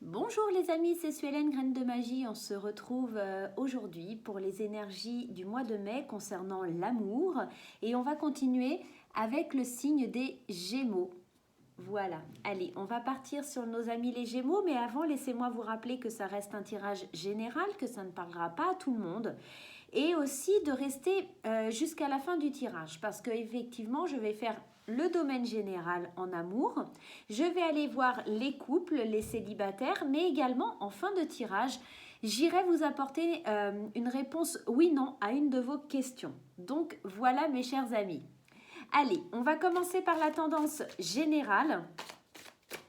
Bonjour les amis, c'est Suélène Graine de Magie. On se retrouve aujourd'hui pour les énergies du mois de mai concernant l'amour. Et on va continuer avec le signe des Gémeaux. Voilà, allez, on va partir sur nos amis les Gémeaux. Mais avant, laissez-moi vous rappeler que ça reste un tirage général, que ça ne parlera pas à tout le monde. Et aussi de rester jusqu'à la fin du tirage. Parce qu'effectivement, je vais faire le domaine général en amour. Je vais aller voir les couples, les célibataires, mais également en fin de tirage, j'irai vous apporter une réponse oui-non à une de vos questions. Donc voilà mes chers amis. Allez, on va commencer par la tendance générale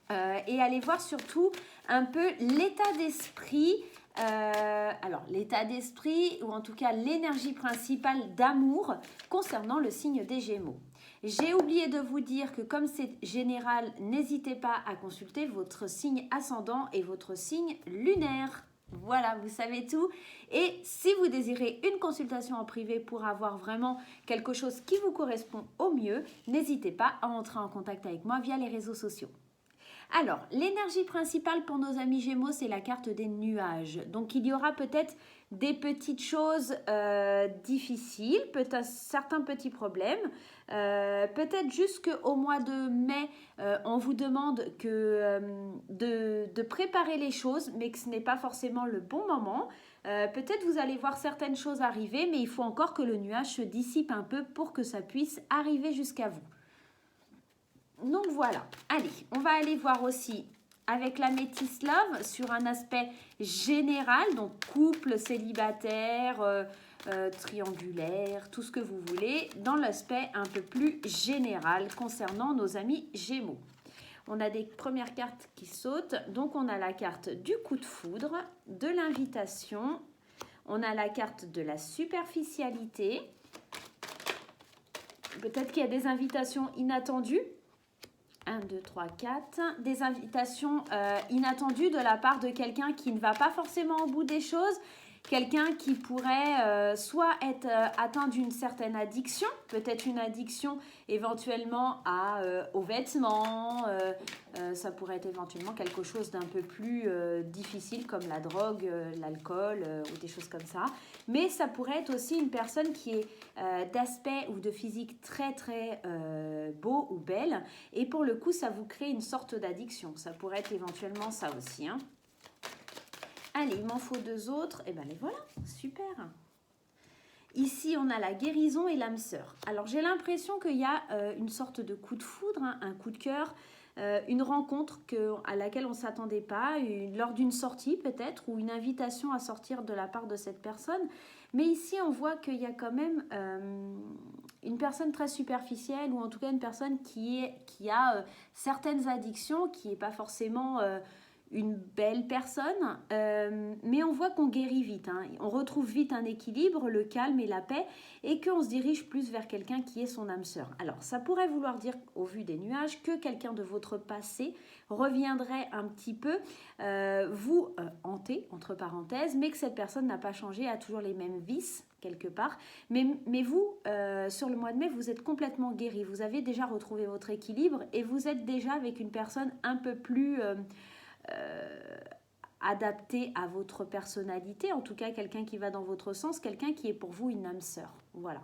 et aller voir surtout un peu l'état d'esprit. Alors, l'état d'esprit, ou en tout cas l'énergie principale d'amour concernant le signe des Gémeaux. J'ai oublié de vous dire que comme c'est général, n'hésitez pas à consulter votre signe ascendant et votre signe lunaire. Voilà, vous savez tout. Et si vous désirez une consultation en privé pour avoir vraiment quelque chose qui vous correspond au mieux, n'hésitez pas à entrer en contact avec moi via les réseaux sociaux. Alors, l'énergie principale pour nos amis Gémeaux, c'est la carte des nuages. Donc, il y aura peut-être des petites choses difficiles, peut-être certains petits problèmes. Peut-être juste qu'au mois de mai, on vous demande de préparer les choses, mais que ce n'est pas forcément le bon moment. Peut-être vous allez voir certaines choses arriver, mais il faut encore que le nuage se dissipe un peu pour que ça puisse arriver jusqu'à vous. Donc voilà, allez, on va aller voir aussi avec la Métis Love sur un aspect général, donc couple, célibataire, triangulaire, tout ce que vous voulez, dans l'aspect un peu plus général concernant nos amis Gémeaux. On a des premières cartes qui sautent, donc on a la carte du coup de foudre, de l'invitation, on a la carte de la superficialité, peut-être qu'il y a des invitations inattendues. 1, 2, 3, 4. Des invitations inattendues de la part de quelqu'un qui ne va pas forcément au bout des choses. Quelqu'un qui pourrait soit être atteint d'une certaine addiction, peut-être une addiction éventuellement aux vêtements, ça pourrait être éventuellement quelque chose d'un peu plus difficile comme la drogue, l'alcool ou des choses comme ça. Mais ça pourrait être aussi une personne qui est d'aspect ou de physique très très beau ou belle et pour le coup ça vous crée une sorte d'addiction. Ça pourrait être éventuellement ça aussi, hein. Allez, il m'en faut deux autres. Et bien les voilà, super. Ici, on a la guérison et l'âme sœur. Alors, j'ai l'impression qu'il y a une sorte de coup de foudre, hein, un coup de cœur, une rencontre à laquelle on ne s'attendait pas, lors d'une sortie peut-être, ou une invitation à sortir de la part de cette personne. Mais ici, on voit qu'il y a quand même une personne très superficielle, ou en tout cas une personne qui a certaines addictions, qui n'est pas forcément une belle personne, mais on voit qu'on guérit vite, hein. On retrouve vite un équilibre, le calme et la paix, et qu'on se dirige plus vers quelqu'un qui est son âme sœur. Alors, ça pourrait vouloir dire, au vu des nuages, que quelqu'un de votre passé reviendrait un petit peu vous hanter, entre parenthèses, mais que cette personne n'a pas changé, a toujours les mêmes vices, quelque part. Mais vous, sur le mois de mai, vous êtes complètement guéri. Vous avez déjà retrouvé votre équilibre et vous êtes déjà avec une personne un peu plus adapté à votre personnalité, en tout cas quelqu'un qui va dans votre sens, quelqu'un qui est pour vous une âme sœur. Voilà.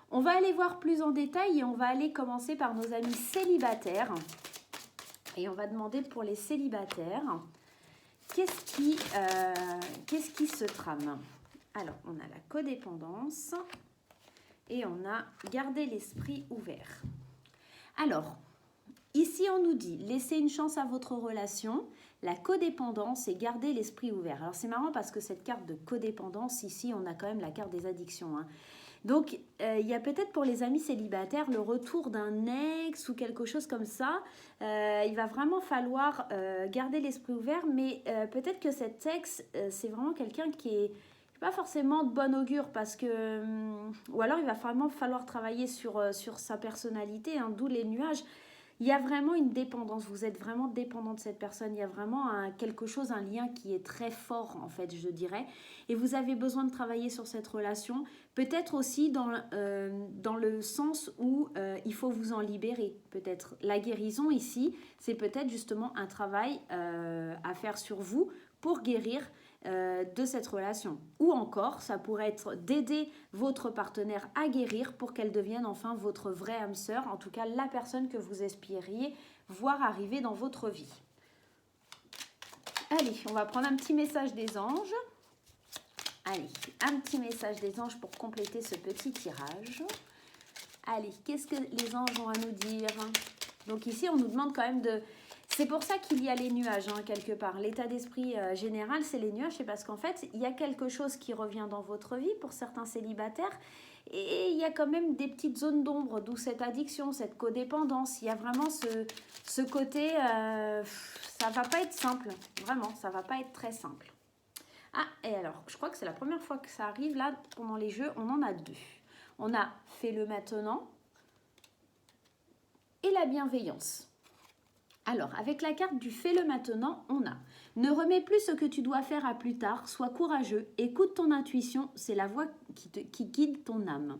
On va aller voir plus en détail et on va aller commencer par nos amis célibataires. Et on va demander pour les célibataires, qu'est-ce qui se trame? Alors, on a la codépendance et on a gardé l'esprit ouvert. Alors, ici, on nous dit, laissez une chance à votre relation, la codépendance et garder l'esprit ouvert. Alors, c'est marrant parce que cette carte de codépendance, ici, on a quand même la carte des addictions, hein. Donc, il y a peut-être pour les amis célibataires le retour d'un ex ou quelque chose comme ça. Il va vraiment falloir garder l'esprit ouvert, mais peut-être que cet ex, c'est vraiment quelqu'un qui est pas forcément de bon augure parce que... ou alors, il va vraiment falloir travailler sur sa personnalité, hein, d'où les nuages. il y a vraiment une dépendance, vous êtes vraiment dépendant de cette personne, il y a vraiment quelque chose, un lien qui est très fort en fait, je dirais, et vous avez besoin de travailler sur cette relation, peut-être aussi dans le sens où il faut vous en libérer, peut-être. La guérison ici, c'est peut-être justement un travail à faire sur vous pour guérir de cette relation. Ou encore, ça pourrait être d'aider votre partenaire à guérir pour qu'elle devienne enfin votre vraie âme sœur, en tout cas la personne que vous espériez voir arriver dans votre vie. Allez, on va prendre un petit message des anges. Allez, un petit message des anges pour compléter ce petit tirage. Allez, qu'est-ce que les anges ont à nous dire? Donc ici, on nous demande quand même de... C'est pour ça qu'il y a les nuages, hein, quelque part. L'état d'esprit général, c'est les nuages. C'est parce qu'en fait, il y a quelque chose qui revient dans votre vie pour certains célibataires. Et il y a quand même des petites zones d'ombre, d'où cette addiction, cette codépendance. Il y a vraiment ce côté... ça va pas être simple. Vraiment, ça va pas être très simple. Ah, et alors, je crois que c'est la première fois que ça arrive. Là, pendant les jeux, on en a deux. On a fais-le maintenant et la bienveillance. Alors, avec la carte du fais-le maintenant, on a ne remets plus ce que tu dois faire à plus tard, sois courageux, écoute ton intuition, c'est la voix qui guide ton âme.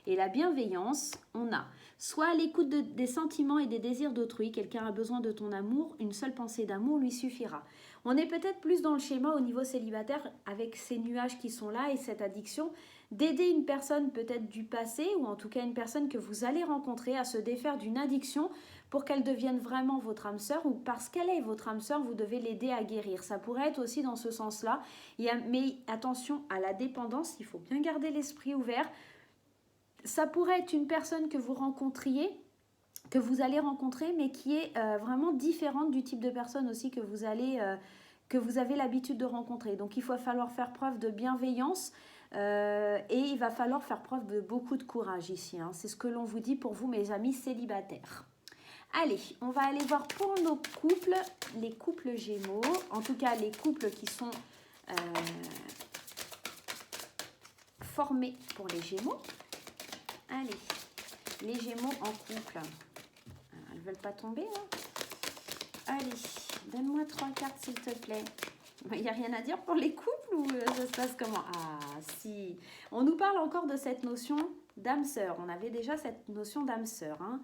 Et la bienveillance, on a sois à l'écoute des sentiments et des désirs d'autrui, quelqu'un a besoin de ton amour, une seule pensée d'amour lui suffira. On est peut-être plus dans le schéma au niveau célibataire avec ces nuages qui sont là et cette addiction, d'aider une personne peut-être du passé ou en tout cas une personne que vous allez rencontrer à se défaire d'une addiction pour qu'elle devienne vraiment votre âme sœur ou parce qu'elle est votre âme sœur, vous devez l'aider à guérir. Ça pourrait être aussi dans ce sens-là. Mais attention à la dépendance, il faut bien garder l'esprit ouvert. Ça pourrait être une personne que vous rencontriez, que vous allez rencontrer, mais qui est vraiment différente du type de personne aussi que vous avez l'habitude de rencontrer. Donc il va falloir faire preuve de bienveillance et il va falloir faire preuve de beaucoup de courage ici. Hein. C'est ce que l'on vous dit pour vous, mes amis célibataires. Allez, on va aller voir pour nos couples, les couples Gémeaux, en tout cas les couples qui sont formés pour les Gémeaux. Allez, les Gémeaux en couple. Elles ne veulent pas tomber, hein? Allez, donne-moi 3 cartes s'il te plaît. Il n'y a rien à dire pour les couples ou ça se passe comment? Ah si, on nous parle encore de cette notion d'âme sœur. On avait déjà cette notion d'âme sœur, hein.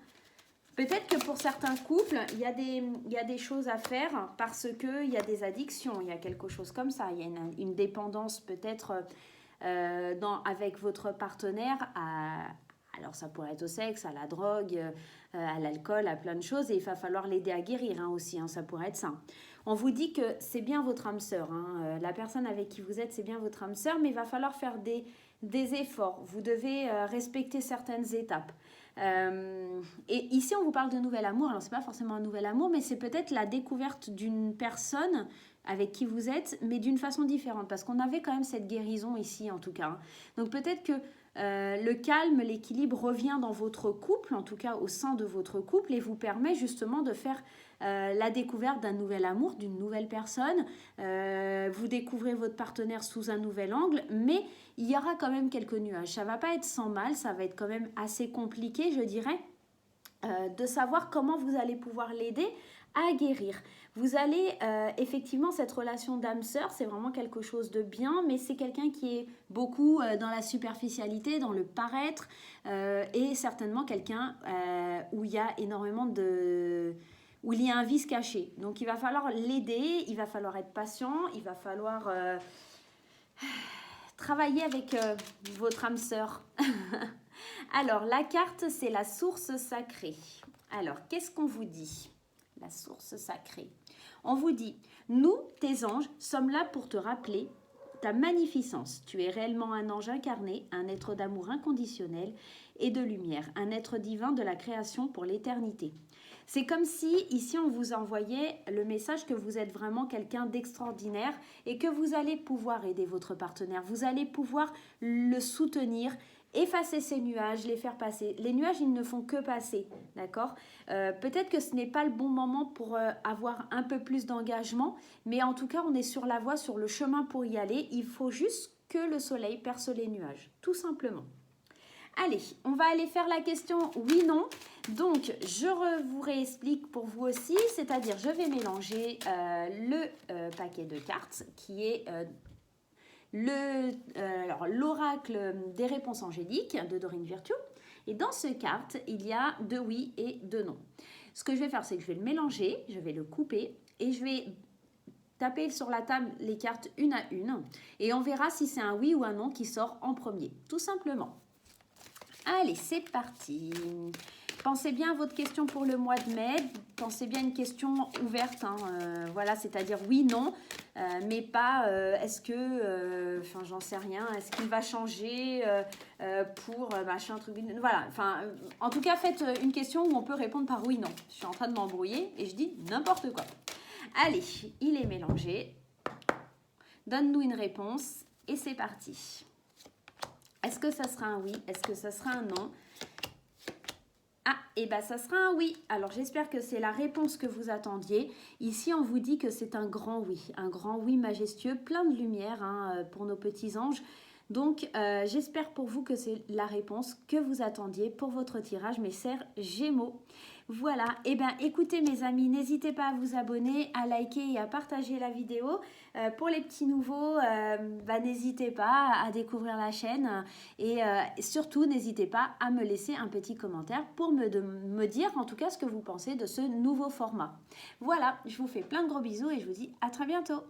Peut-être que pour certains couples, il y a des choses à faire parce qu'il y a des addictions, il y a quelque chose comme ça. Il y a une dépendance peut-être avec votre partenaire alors ça pourrait être au sexe, à la drogue, à l'alcool, à plein de choses. Et il va falloir l'aider à guérir hein, aussi, hein, ça pourrait être ça. On vous dit que c'est bien votre âme sœur. Hein, la personne avec qui vous êtes, c'est bien votre âme sœur, mais il va falloir faire des efforts. Vous devez respecter certaines étapes. Et ici on vous parle de nouvel amour, alors c'est pas forcément un nouvel amour mais c'est peut-être la découverte d'une personne avec qui vous êtes mais d'une façon différente parce qu'on avait quand même cette guérison ici en tout cas, hein. Donc peut-être que le calme, l'équilibre revient dans votre couple, en tout cas au sein de votre couple et vous permet justement de faire la découverte d'un nouvel amour, d'une nouvelle personne. Vous découvrez votre partenaire sous un nouvel angle, mais il y aura quand même quelques nuages. Ça ne va pas être sans mal, ça va être quand même assez compliqué, je dirais, de savoir comment vous allez pouvoir l'aider à guérir. Vous allez, effectivement, cette relation d'âme-sœur, c'est vraiment quelque chose de bien, mais c'est quelqu'un qui est beaucoup dans la superficialité, dans le paraître, et certainement quelqu'un où il y a énormément où il y a un vice caché. Donc il va falloir l'aider, il va falloir être patient, il va falloir travailler avec votre âme sœur. Alors la carte c'est la source sacrée. Alors qu'est-ce qu'on vous dit? La source sacrée. On vous dit, nous, tes anges, sommes là pour te rappeler ta magnificence. Tu es réellement un ange incarné, un être d'amour inconditionnel et de lumière, un être divin de la création pour l'éternité. C'est comme si, ici, on vous envoyait le message que vous êtes vraiment quelqu'un d'extraordinaire et que vous allez pouvoir aider votre partenaire. Vous allez pouvoir le soutenir, effacer ces nuages, les faire passer. Les nuages, ils ne font que passer, d'accord? Peut-être que ce n'est pas le bon moment pour avoir un peu plus d'engagement, mais en tout cas, on est sur la voie, sur le chemin pour y aller. Il faut juste que le soleil perce les nuages, tout simplement. Allez, on va aller faire la question oui-non. Donc, vous réexplique pour vous aussi, c'est-à-dire je vais mélanger paquet de cartes qui est l'oracle des réponses angéliques de Dorine Virtue. Et dans ce carte, il y a 2 oui et 2 non. Ce que je vais faire, c'est que je vais le mélanger, je vais le couper et je vais taper sur la table les cartes une à une. Et on verra si c'est un oui ou un non qui sort en premier, tout simplement. Allez, c'est parti. Pensez bien à votre question pour le mois de mai. Pensez bien à une question ouverte. Voilà, c'est-à-dire oui, non, mais pas est-ce que, enfin, j'en sais rien, est-ce qu'il va changer pour machin, truc. Voilà, enfin, en tout cas, faites une question où on peut répondre par oui, non. Je suis en train de m'embrouiller et je dis n'importe quoi. Allez, il est mélangé. Donne-nous une réponse et c'est parti. Est-ce que ça sera un oui? Est-ce que ça sera un non? Ah, et bien ça sera un oui. Alors j'espère que c'est la réponse que vous attendiez. Ici, on vous dit que c'est un grand oui majestueux, plein de lumière pour nos petits anges. Donc j'espère pour vous que c'est la réponse que vous attendiez pour votre tirage, mes chers Gémeaux. Voilà, et bien écoutez mes amis, n'hésitez pas à vous abonner, à liker et à partager la vidéo. Pour les petits nouveaux, n'hésitez pas à découvrir la chaîne et surtout n'hésitez pas à me laisser un petit commentaire pour me dire en tout cas ce que vous pensez de ce nouveau format. Voilà, je vous fais plein de gros bisous et je vous dis à très bientôt.